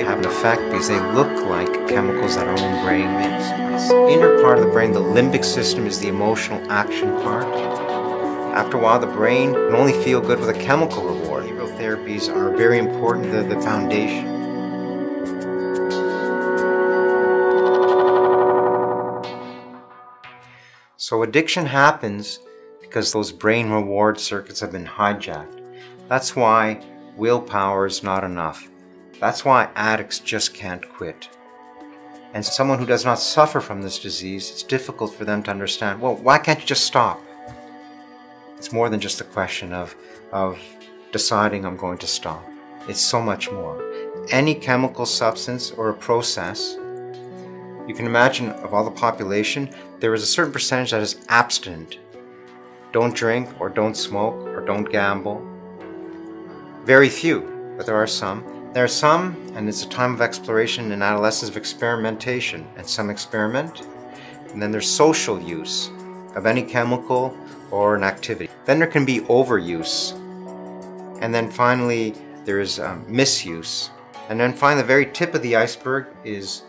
have an effect because they look like chemicals that our own brain makes. This inner part of the brain, the limbic system, is the emotional action part. After a while, the brain can only feel good with a chemical reward. Behavioral therapies are very important. They're the foundation. So addiction happens because those brain reward circuits have been hijacked. That's why willpower is not enough. That's why addicts just can't quit. And someone who does not suffer from this disease, it's difficult for them to understand, well, why can't you just stop? It's more than just a question of deciding I'm going to stop. It's so much more. Any chemical substance or a process, you can imagine of all the population, there is a certain percentage that is abstinent. Don't drink or don't smoke or don't gamble. Very few, but there are some. There are some, and it's a time of exploration and adolescence of experimentation, and some experiment. And then there's social use of any chemical or an activity. Then there can be overuse. And then finally, there's misuse. And then finally, the very tip of the iceberg is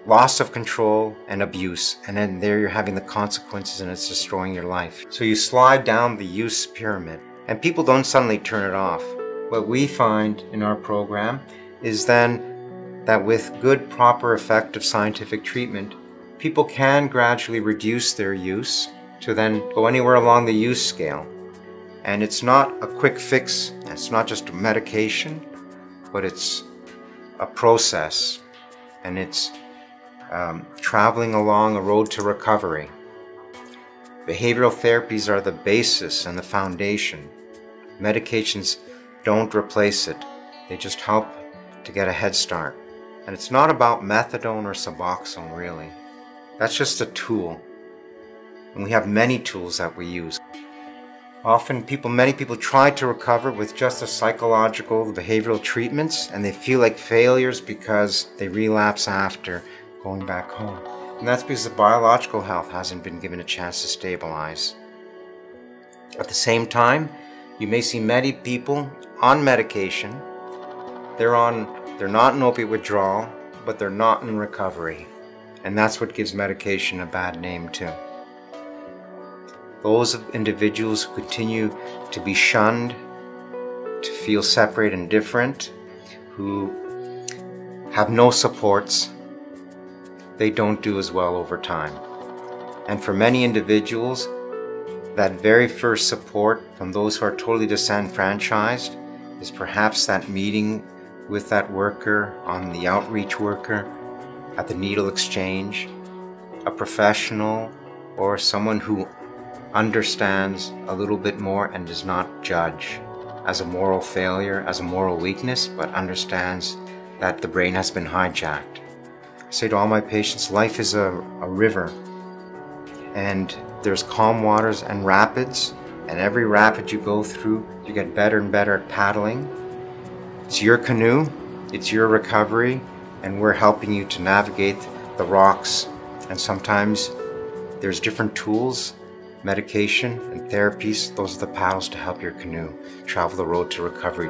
loss of control and abuse. And then there you're having the consequences and it's destroying your life. So you slide down the use pyramid and people don't suddenly turn it off. What we find in our program is then that with good, proper, effective scientific treatment, people can gradually reduce their use to then go anywhere along the use scale. And it's not a quick fix, it's not just a medication, but it's a process, and it's traveling along a road to recovery. Behavioral therapies are the basis and the foundation. Medications don't replace it, they just help to get a head start. And it's not about methadone or Suboxone, really. That's just a tool. And we have many tools that we use. Often many people try to recover with just the psychological, behavioral treatments, and they feel like failures because they relapse after going back home. And that's because the biological health hasn't been given a chance to stabilize. At the same time, you may see many people on medication. They're not in opiate withdrawal, but they're not in recovery. And that's what gives medication a bad name too. Those individuals who continue to be shunned, to feel separate and different, who have no supports, they don't do as well over time. And for many individuals, that very first support from those who are totally disenfranchised is perhaps that meeting with that worker, on the outreach worker, at the needle exchange, a professional or someone who understands a little bit more and does not judge as a moral failure, as a moral weakness, but understands that the brain has been hijacked. I say to all my patients, life is a river, and there's calm waters and rapids, and every rapid you go through, you get better and better at paddling. It's your canoe, it's your recovery, and we're helping you to navigate the rocks. And sometimes there's different tools, medication and therapies. Those are the paddles to help your canoe travel the road to recovery.